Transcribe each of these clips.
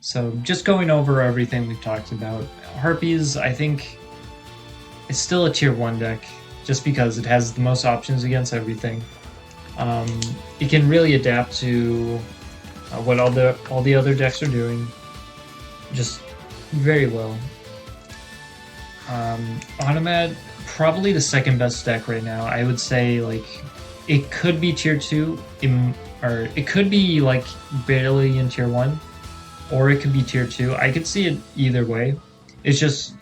So just going over everything we've talked about, Harpies, I think, is still a tier 1 deck, just because it has the most options against everything. It can really adapt to what all the other decks are doing, just very well. Automat, probably the second best deck right now. I would say like it could be tier 2, or it could be like barely in tier 1, or it could be tier 2. I could see it either way. It's just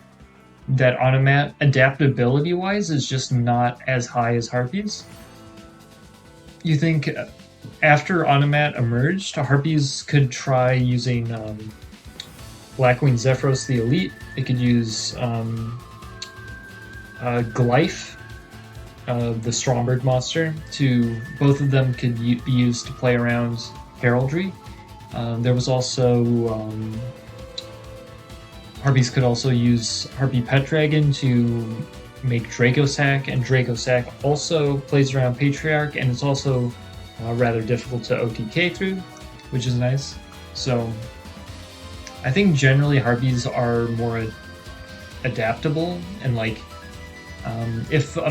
that Automat, adaptability wise, is just not as high as Harpies. You think after Automat emerged, Harpies could try using Blackwing Zephyros the Elite. It could use Glyph, the Stromberg monster. Both of them could be used to play around Heraldry. There was also Harpies could also use Harpy Pet Dragon to make Dracosack, and Dracosack also plays around Patriarch, and it's also rather difficult to OTK through, which is nice. So I think generally Harpies are more adaptable, and like if the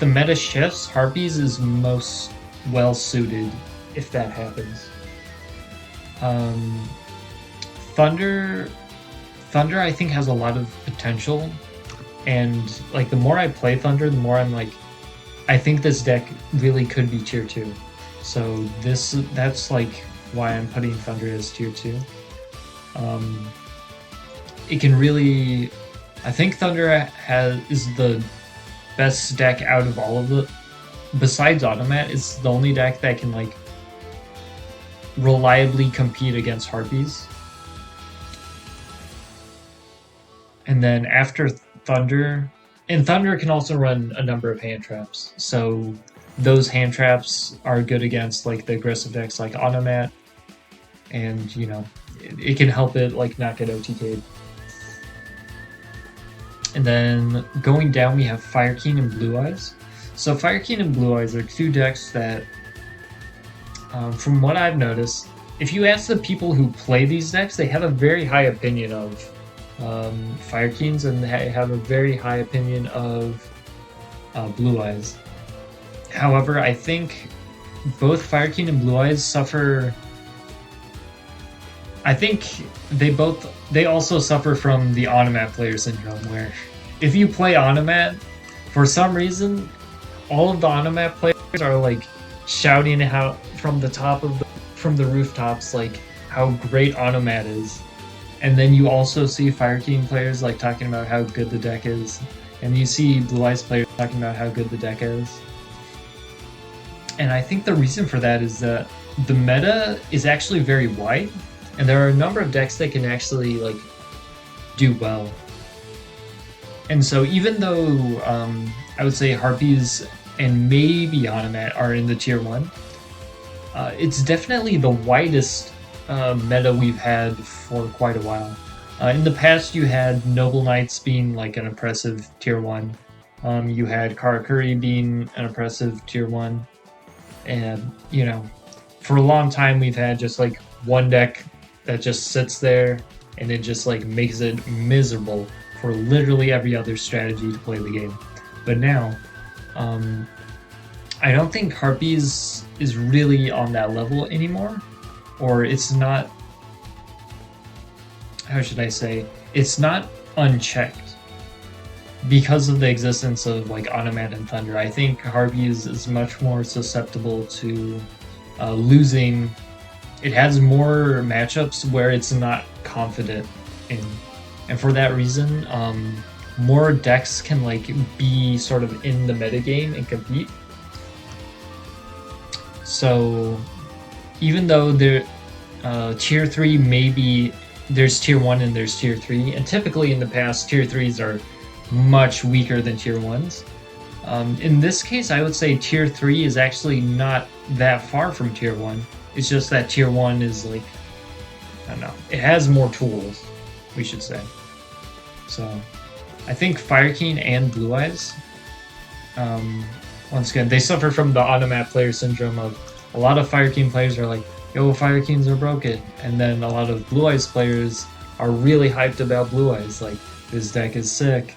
meta shifts, Harpies is most well suited if that happens. Thunder I think has a lot of potential, and like the more I play Thunder, the more I'm like, I think this deck really could be tier 2. So that's like why I'm putting Thunder as tier 2. It can really, I think Thunder is the best deck out of all of the, besides Automat. It's the only deck that can like reliably compete against Harpies. And then after Thunder, and Thunder can also run a number of hand traps. So those hand traps are good against like the aggressive decks like Automat, and you know, it can help it like not get OTK'd. And then going down, we have Fire King and Blue Eyes. So Fire King and Blue Eyes are two decks that, from what I've noticed, if you ask the people who play these decks, they have a very high opinion of Fire Kings, and they have a very high opinion of Blue Eyes. However, I think both Fire King and Blue Eyes suffer. I think they also suffer from the Automat player syndrome, where if you play Automat, for some reason, all of the Automat players are like shouting out from the rooftops like how great Automat is. And then you also see Fire King players like talking about how good the deck is, and you see Blue Eyes players talking about how good the deck is. And I think the reason for that is that the meta is actually very wide, and there are a number of decks that can actually like do well. And so even though I would say Harpies and maybe Automat are in the tier 1, it's definitely the widest meta we've had for quite a while. In the past, you had Noble Knights being like an oppressive tier 1. You had Karakuri being an oppressive tier 1. And, you know, for a long time, we've had just like one deck that just sits there and it just like makes it miserable for literally every other strategy to play the game. But now, I don't think Harpies is really on that level anymore. Or it's not, how should I say, it's not unchecked because of the existence of like Automat and Thunder. I think Harpies is much more susceptible to losing. It has more matchups where it's not confident in, and for that reason, more decks can like be sort of in the metagame and compete. So even though tier 3 maybe there's tier 1 and there's tier 3, and typically in the past tier 3s are much weaker than tier 1s. In this case, I would say tier 3 is actually not that far from tier 1. It's just that tier 1 is like, I don't know, it has more tools, we should say. So I think Fire King and Blue Eyes, once again, they suffer from the Automat player syndrome of a lot of Fire King players are like, yo, Fire Kings are broken. And then a lot of Blue Eyes players are really hyped about Blue Eyes, like, this deck is sick.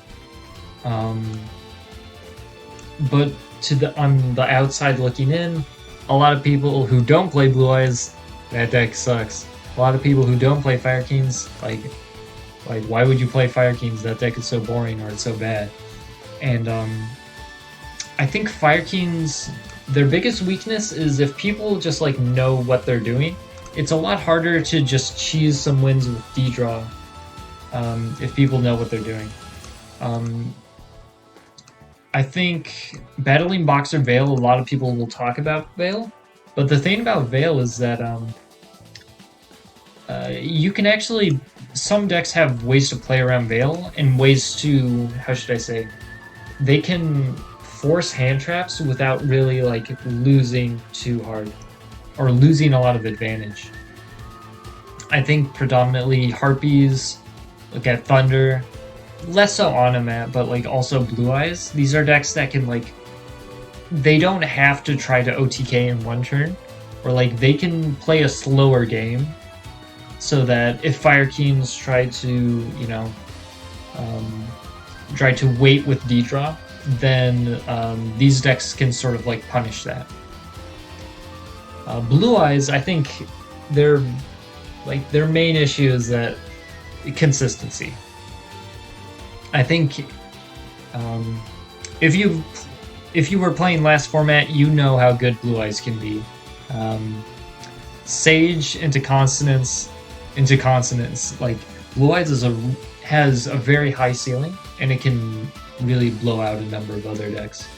But on the outside looking in, a lot of people who don't play Blue Eyes, that deck sucks. A lot of people who don't play Fire Kings, like why would you play Fire Kings? That deck is so boring or it's so bad. And I think Fire Kings, their biggest weakness is if people just like know what they're doing. It's a lot harder to just cheese some wins with D-Draw if people know what they're doing. I think battling Boxer Veil, a lot of people will talk about Veil, but the thing about Veil is that you can actually, some decks have ways to play around Veil and ways to, how should I say, they can force hand traps without really like losing too hard or losing a lot of advantage. I think predominantly Harpies, look at Thunder, less so Onomat, but like also Blue Eyes. These are decks that can like, they don't have to try to OTK in one turn, or like they can play a slower game so that if Fire Kings try to, you know, try to wait with D-Draw, then these decks can sort of like punish that. Blue Eyes, I think their main issue is that consistency. I think if you were playing last format, you know how good Blue Eyes can be. Sage into Consonance, like Blue Eyes has a very high ceiling, and it can really blow out a number of other decks.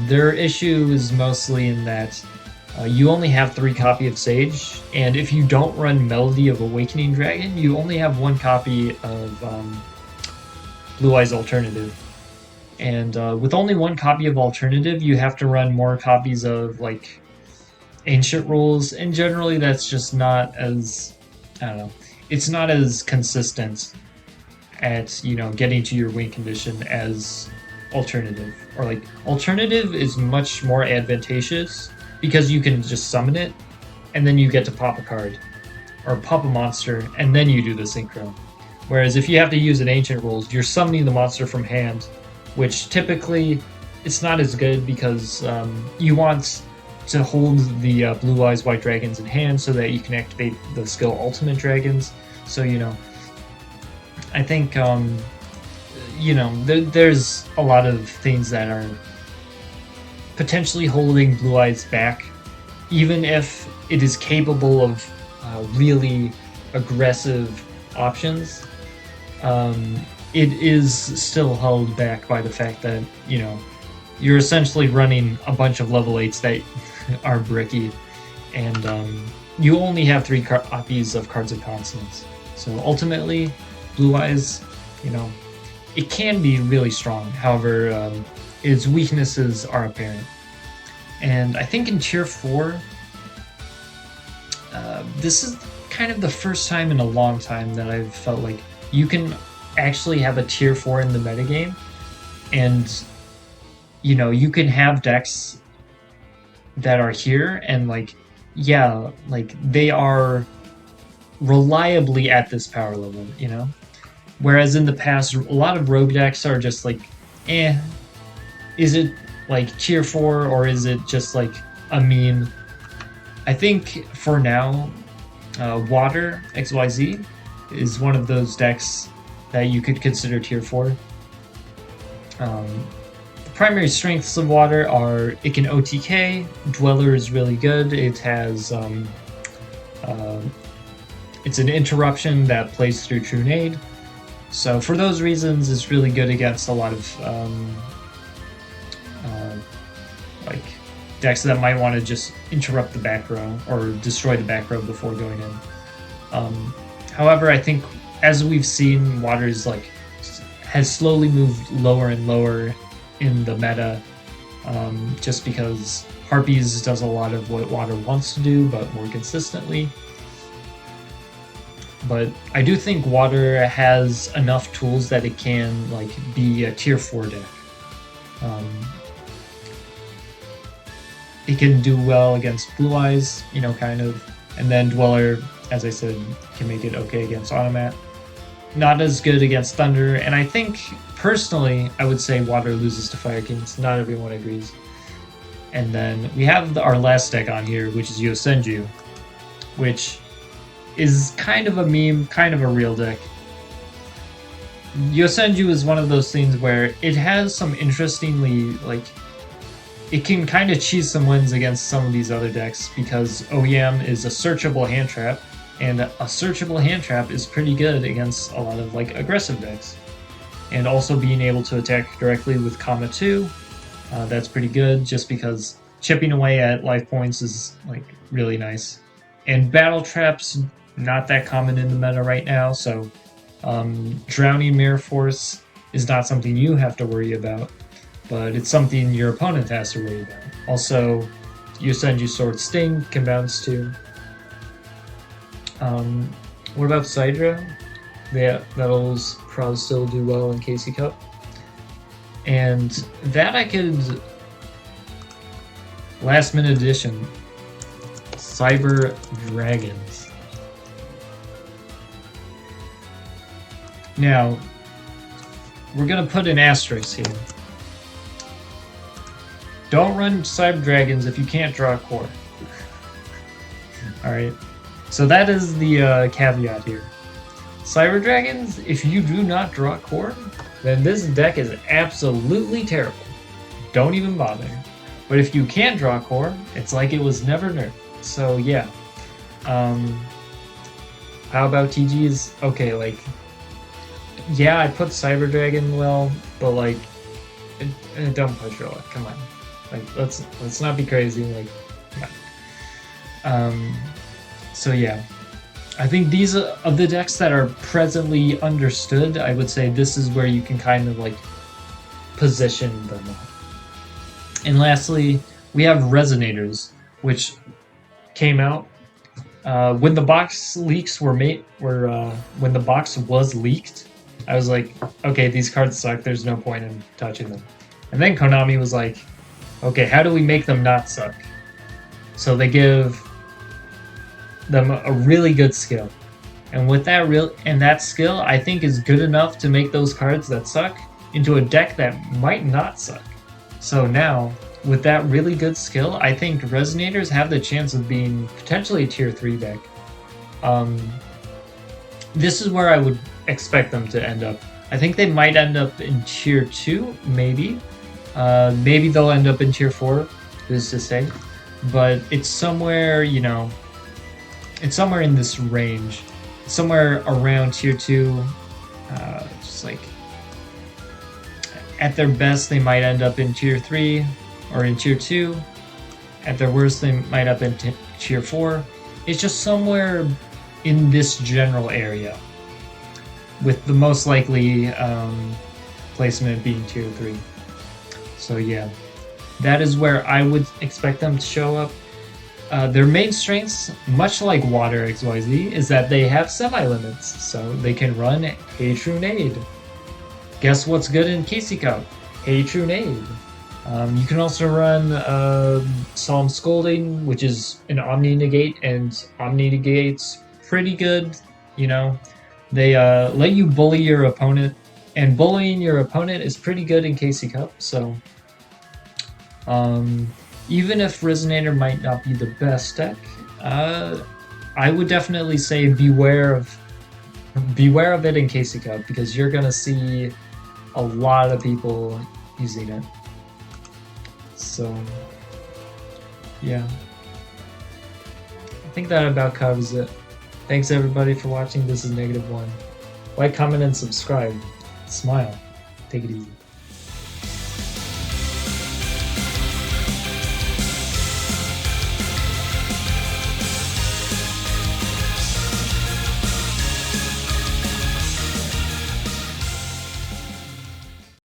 Their issue is mostly in that you only have 3 copies of Sage, and if you don't run Melody of Awakening Dragon, you only have 1 copy of Blue Eyes Alternative. And with only 1 copy of Alternative, you have to run more copies of like Ancient Rules, and generally that's just not as, I don't know, it's not as consistent at, you know, getting to your win condition as Alternative. Or like, Alternative is much more advantageous because you can just summon it, and then you get to pop a card, or pop a monster, and then you do the synchro. Whereas if you have to use an Ancient Rules, you're summoning the monster from hand, which typically it's not as good because you want to hold the Blue Eyes White Dragons in hand so that you can activate the skill Ultimate Dragons. So, you know, I think, you know, there's a lot of things that are potentially holding Blue Eyes back, even if it is capable of really aggressive options. It is still held back by the fact that, you know, you're essentially running a bunch of level 8s that are bricky, and you only have 3 copies of Cards of Consonance. So ultimately, Blue Eyes, you know, it can be really strong. However, its weaknesses are apparent. And I think in Tier 4, this is kind of the first time in a long time that I've felt like you can actually have a Tier 4 in the metagame, and, you know, you can have decks that are here, and like, yeah, like they are reliably at this power level, you know? Whereas in the past, a lot of rogue decks are just like, is it like Tier 4 or is it just like a meme? I think for now, Water XYZ is one of those decks that you could consider Tier 4. The primary strengths of Water are it can OTK, Dweller is really good, it has, it's an interruption that plays through True Nade. So for those reasons, it's really good against a lot of like decks that might want to just interrupt the back row or destroy the back row before going in. However, I think as we've seen, Water's like has slowly moved lower and lower in the meta, just because Harpies does a lot of what Water wants to do, but more consistently. But I do think Water has enough tools that it can like be a Tier 4 deck. It can do well against Blue Eyes, you know, kind of. And then Dweller, as I said, can make it okay against Automat. Not as good against Thunder, and I think, personally, I would say Water loses to Fire Kings. Not everyone agrees. And then we have our last deck on here, which is Yosenju, which is kind of a meme, kind of a real deck. Yosenju is one of those things where it has some interestingly, like, it can kind of cheese some wins against some of these other decks because OEM is a searchable hand trap, and a searchable hand trap is pretty good against a lot of like aggressive decks. And also being able to attack directly with Comma 2, that's pretty good just because chipping away at life points is like really nice. And battle traps, not that common in the meta right now, so Drowning Mirror Force is not something you have to worry about, but it's something your opponent has to worry about. Also, Yosenju Sword Sting can bounce too. What about Sidra? Yeah, that'll probably still do well in KC Cup. And that I could... Last minute addition. Cyber Dragons. Now, we're going to put an asterisk here. Don't run Cyber Dragons if you can't draw a core. Alright, so that is the caveat here. Cyber Dragons, if you do not draw a core, then this deck is absolutely terrible. Don't even bother. But if you can draw a core, it's like it was never nerfed. So yeah. How about TGs? Okay, like... Yeah, I put Cyber Dragon well, but like... don't push your luck, come on. Like, let's not be crazy, like... Come on. So yeah. I think these are of the decks that are presently understood. I would say this is where you can kind of like position them. And lastly, we have Resonators, which came out when the box leaks were made. When the box was leaked, I was like, okay, these cards suck. There's no point in touching them. And then Konami was like, okay, how do we make them not suck? So they give them a really good skill, and with that skill, I think is good enough to make those cards that suck into a deck that might not suck. So now, with that really good skill, I think Resonators have the chance of being potentially a tier 3 deck. This is where I would expect them to end up. I think they might end up in tier 2, maybe. Maybe they'll end up in tier 4, who's to say. But it's somewhere, you know, it's somewhere in this range, somewhere around tier 2, just like, at their best they might end up in tier 3, or in tier 2, at their worst they might end up in tier 4, it's just somewhere in this general area, with the most likely placement being tier 3. So yeah, that is where I would expect them to show up. Their main strengths, much like Water XYZ, is that they have semi-limits, so they can run Hey True Nade. Guess what's good in KC Cup? Hey True Nade. You can also run Solemn Scolding, which is an Omni Negate, and Omni Negate's pretty good, you know. They let you bully your opponent, and bullying your opponent is pretty good in KC Cup, so... even if Resonator might not be the best deck, I would definitely say beware of it in KC Cup, because you're gonna see a lot of people using it. So yeah, I think that about covers it. Thanks everybody for watching. This is -1. Like, comment, and subscribe. Smile. Take it easy.